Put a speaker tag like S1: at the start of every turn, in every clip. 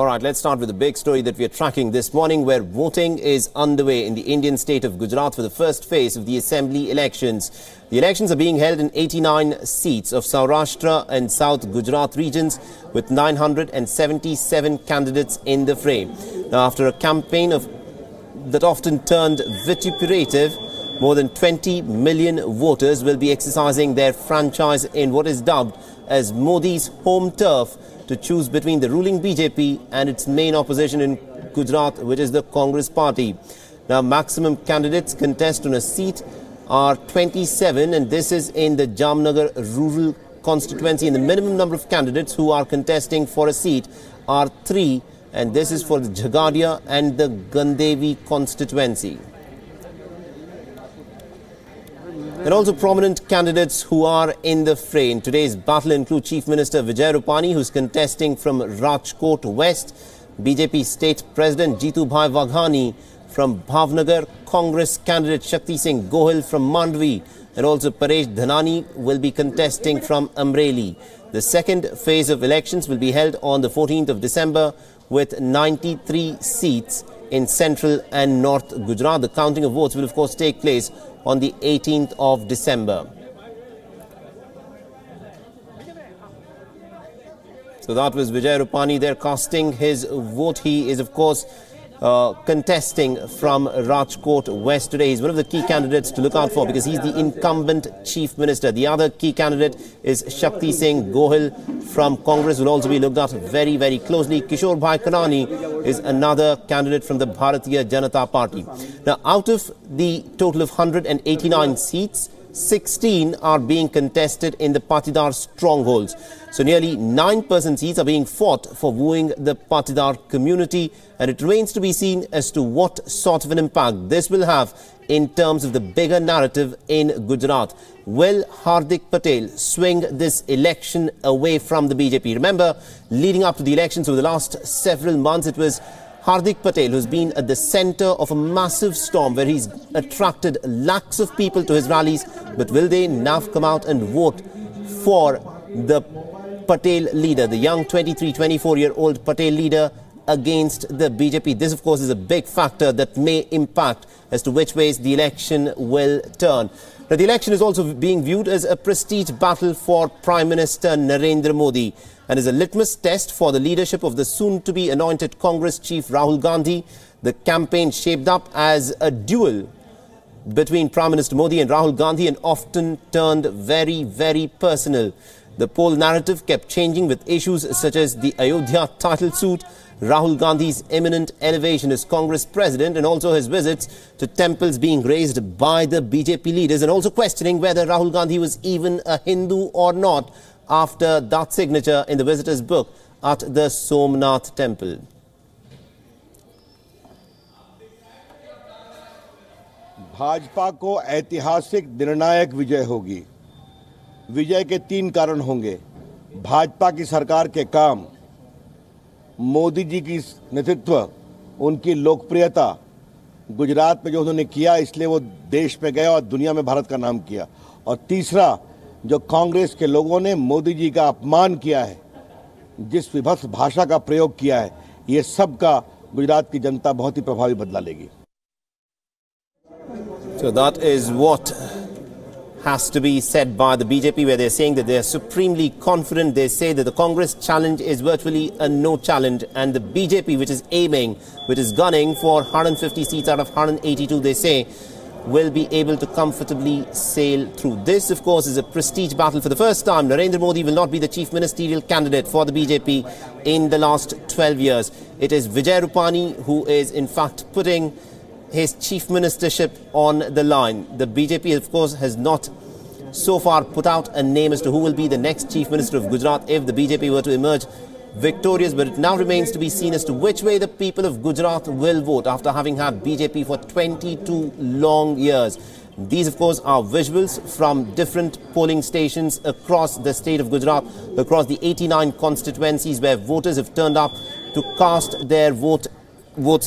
S1: All right, let's start with the big story that we are tracking this morning, where voting is underway in the Indian state of Gujarat for the first phase of the assembly elections. The elections are being held in 89 seats of Saurashtra and South Gujarat regions, with 977 candidates in the fray. Now, after a campaign that often turned vituperative, more than 20 million voters will be exercising their franchise in what is dubbed as Modi's home turf to choose between the ruling BJP and its main opposition in Gujarat, which is the Congress party. Now, maximum candidates contest on a seat are 27, and this is in the Jamnagar rural constituency. And the minimum number of candidates who are contesting for a seat are 3, and this is for the Jhagadia and the Gandevi constituency. There are also prominent candidates who are in the fray. In today's battle include Chief Minister Vijay Rupani, who's contesting from Rajkot West, BJP State President Jeetu Bhai Waghani from Bhavnagar, Congress candidate Shakti Singh Gohil from Mandvi, and also Paresh Dhanani will be contesting from Amreli. The second phase of elections will be held on the 14th of December with 93 seats in central and north Gujarat. The counting of votes will of course take place on the 18th of December. So that was Vijay Rupani there casting his vote. He is of course contesting from Rajkot West today. He's one of the key candidates to look out for because he's the incumbent chief minister. The other key candidate is Shakti Singh Gohil from Congress, will also be looked at very, very closely. Kishore Bhai Karani is another candidate from the Bharatiya Janata Party. Now, out of the total of 189 seats, 16 are being contested in the Patidar strongholds. So nearly 9% seats are being fought for wooing the Patidar community, and it remains to be seen as to what sort of an impact this will have in terms of the bigger narrative in Gujarat. Will Hardik Patel swing this election away from the BJP? Remember, leading up to the elections over the last several months, it was Hardik Patel who's been at the centre of a massive storm where he's attracted lakhs of people to his rallies. But will they now come out and vote for the Patel leader, the young 23-24-year-old Patel leader, against the BJP? This, of course, is a big factor that may impact as to which ways the election will turn. Now, the election is also being viewed as a prestige battle for Prime Minister Narendra Modi and is a litmus test for the leadership of the soon-to-be anointed Congress chief Rahul Gandhi. The campaign shaped up as a duel between Prime Minister Modi and Rahul Gandhi and often turned very, very personal. The poll narrative kept changing with issues such as the Ayodhya title suit, Rahul Gandhi's imminent elevation as Congress president, and also his visits to temples being raised by the BJP leaders, and also questioning whether Rahul Gandhi was even a Hindu or not after that signature in the visitor's book at the Somnath temple.
S2: Bhajpa को ऐतिहासिक निर्णायक विजय होगी। विजय के 3 कारण होंगे। भाजपा की सरकार के काम, मोदी जी की नेतृत्व, उनकी लोकप्रियता, गुजरात में जो उन्होंने किया इसलिए वो देश में गया और दुनिया में भारत का नाम किया, और तीसरा जो कांग्रेस के लोगों ने मोदी जी का अपमान किया है, जिस विभत्स भाषा का प्रयोग किया है, ये सब का गुजरात की जनता बहुत ही प्रभावी बदला लेगी।
S1: So that is what has to be said by the BJP, where they're saying that they're supremely confident. They say that the Congress challenge is virtually a no challenge, and the BJP, which is aiming, which is gunning for 150 seats out of 182, they say, will be able to comfortably sail through. This, of course, is a prestige battle. For the first time, Narendra Modi will not be the chief ministerial candidate for the BJP in the last 12 years. It is Vijay Rupani who is, in fact, putting his chief ministership on the line. The BJP, of course, has not so far put out a name as to who will be the next chief minister of Gujarat if the BJP were to emerge victorious, but it now remains to be seen as to which way the people of Gujarat will vote after having had BJP for 22 long years. These, of course, are visuals from different polling stations across the state of Gujarat, across the 89 constituencies where voters have turned up to cast their votes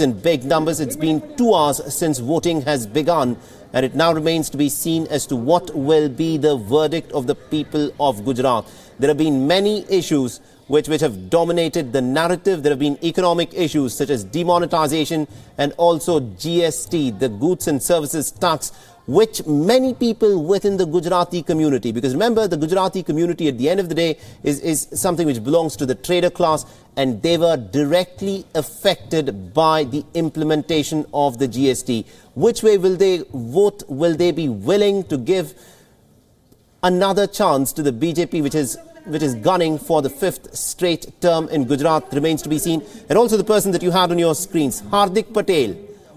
S1: in big numbers. It's been 2 hours since voting has begun, and it now remains to be seen as to what will be the verdict of the people of Gujarat. There have been many issues which have dominated the narrative. There have been economic issues such as demonetization and also GST, the goods and services tax, which many people within the Gujarati community, because remember, the Gujarati community at the end of the day is something which belongs to the trader class, and they were directly affected by the implementation of the GST. Which way will they vote? Will they be willing to give another chance to the BJP, which is gunning for the 5th straight term in Gujarat, remains to be seen. And also the person that you had on your screens, Hardik Patel.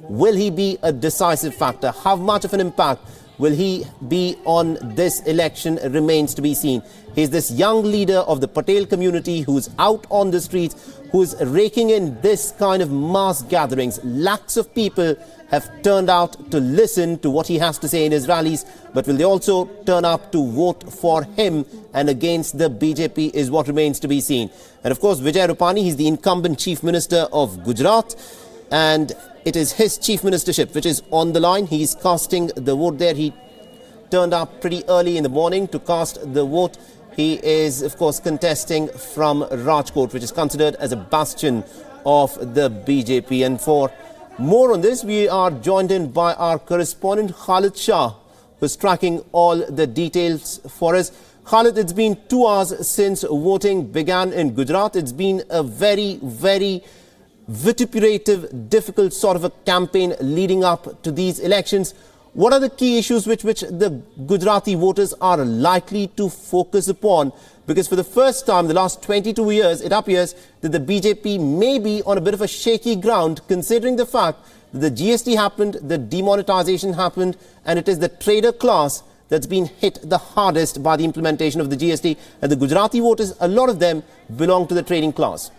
S1: Will he be a decisive factor? How much of an impact will he be on this election remains to be seen. He's this young leader of the Patel community who's out on the streets, who's raking in this kind of mass gatherings. Lakhs of people have turned out to listen to what he has to say in his rallies, but will they also turn up to vote for him and against the BJP is what remains to be seen. And of course, Vijay Rupani, he's the incumbent Chief Minister of Gujarat, and it is his chief ministership which is on the line. He's casting the vote there. He turned up pretty early in the morning to cast the vote. He is, of course, contesting from Rajkot, which is considered as a bastion of the BJP. And for more on this, we are joined in by our correspondent Khalid Shah, who's tracking all the details for us. Khalid, it's been 2 hours since voting began in Gujarat. It's been a very, very vituperative, difficult sort of a campaign leading up to these elections. What are the key issues which the Gujarati voters are likely to focus upon? Because for the first time in the last 22 years, it appears that the BJP may be on a bit of a shaky ground, considering the fact that the GST happened, the demonetization happened, and it is the trader class that's been hit the hardest by the implementation of the GST. And the Gujarati voters, a lot of them belong to the trading class.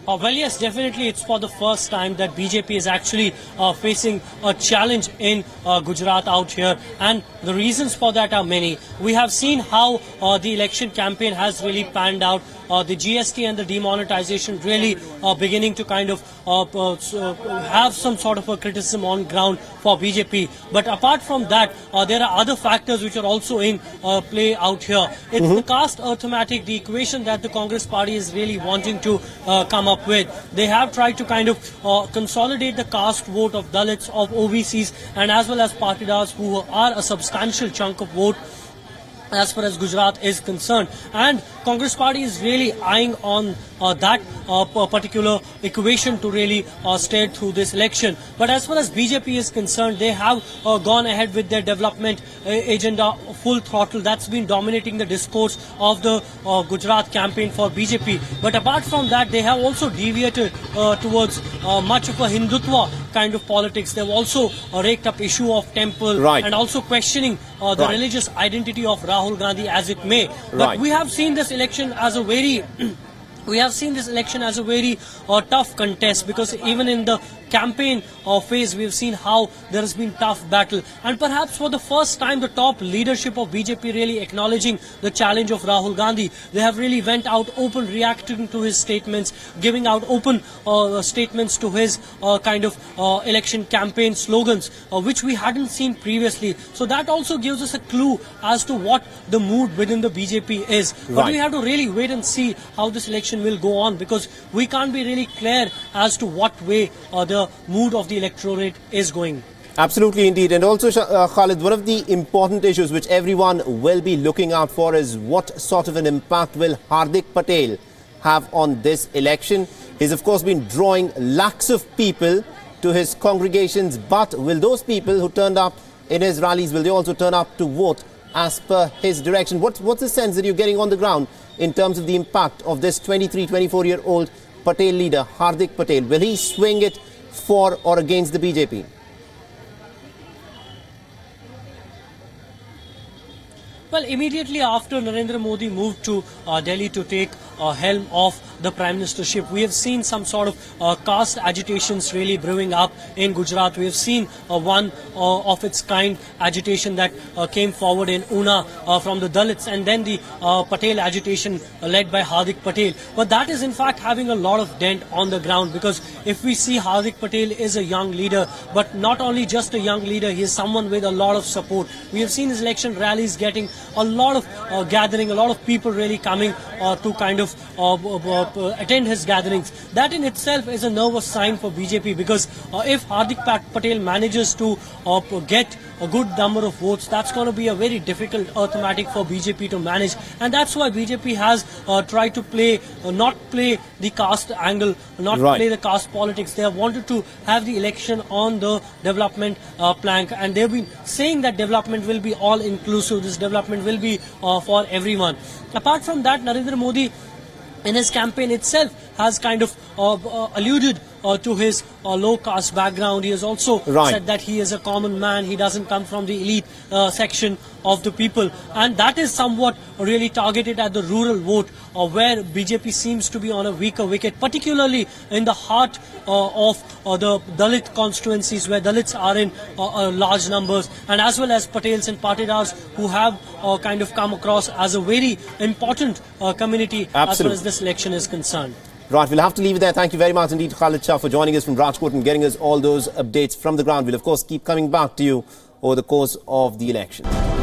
S3: Well, yes, definitely it's for the first time that BJP is actually facing a challenge in Gujarat out here. And the reasons for that are many. We have seen how the election campaign has really panned out. The GST and the demonetization really beginning to kind of have some sort of a criticism on ground for BJP. But apart from that, there are other factors which are also in play out here. It's the caste arithmetic, the equation that the Congress party is really wanting to come up with. They have tried to kind of consolidate the caste vote of Dalits, of OBCs, and as well as Patidars, who are a substantial chunk of vote as far as Gujarat is concerned. And Congress party is really eyeing on that particular equation to really steer through this election. But as far as BJP is concerned, they have gone ahead with their development agenda full throttle. That's been dominating the discourse of the Gujarat campaign for BJP. But apart from that, they have also deviated towards much of a Hindutva kind of politics. They've also raked up issue of temple and also questioning the religious identity of Rahul Gandhi as it may. But we have seen this election as a very tough contest, because even in the campaign phase, we've seen how there has been tough battle. And perhaps for the first time, the top leadership of BJP really acknowledging the challenge of Rahul Gandhi. They have really went out open, reacting to his statements, giving out open statements to his kind of election campaign slogans, which we hadn't seen previously. So that also gives us a clue as to what the mood within the BJP is. But we have to really wait and see how this election will go on, because we can't be really clear as to what way the mood of the electorate is going.
S1: Absolutely indeed. And also, Khalid, one of the important issues which everyone will be looking out for is what sort of an impact will Hardik Patel have on this election. He's of course been drawing lakhs of people to his congregations, but will those people who turned up in his rallies, will they also turn up to vote as per his direction? What's the sense that you're getting on the ground in terms of the impact of this 24-year-old Patel leader, Hardik Patel? Will he swing it for or against the BJP?
S3: Well, immediately after Narendra Modi moved to Delhi to take helm of the Prime Ministership. We have seen some sort of caste agitations really brewing up in Gujarat. We have seen one of its kind agitation that came forward in Una from the Dalits, and then the Patel agitation led by Hardik Patel. But that is in fact having a lot of dent on the ground, because if we see Hardik Patel is a young leader, but not only just a young leader, he is someone with a lot of support. We have seen his election rallies getting a lot of gathering, a lot of people really coming to kind of attend his gatherings. That in itself is a nervous sign for BJP, because if Hardik Patel manages to get a good number of votes, that's going to be a very difficult arithmetic for BJP to manage, and that's why BJP has tried to not play the caste angle, not play the caste politics. They have wanted to have the election on the development plank, and they've been saying that development will be all inclusive, this development will be for everyone. Apart from that, Narendra Modi in his campaign itself has kind of alluded to his low caste background. He has also said that he is a common man, he doesn't come from the elite section of the people, and that is somewhat really targeted at the rural vote, where BJP seems to be on a weaker wicket, particularly in the heart of the Dalit constituencies, where Dalits are in large numbers, and as well as Patels and Patidars, who have kind of come across as a very important community as far as this election is concerned.
S1: Right, we'll have to leave it there. Thank you very much indeed, Khalid Shah, for joining us from Rajkot and getting us all those updates from the ground. We'll, of course, keep coming back to you over the course of the election.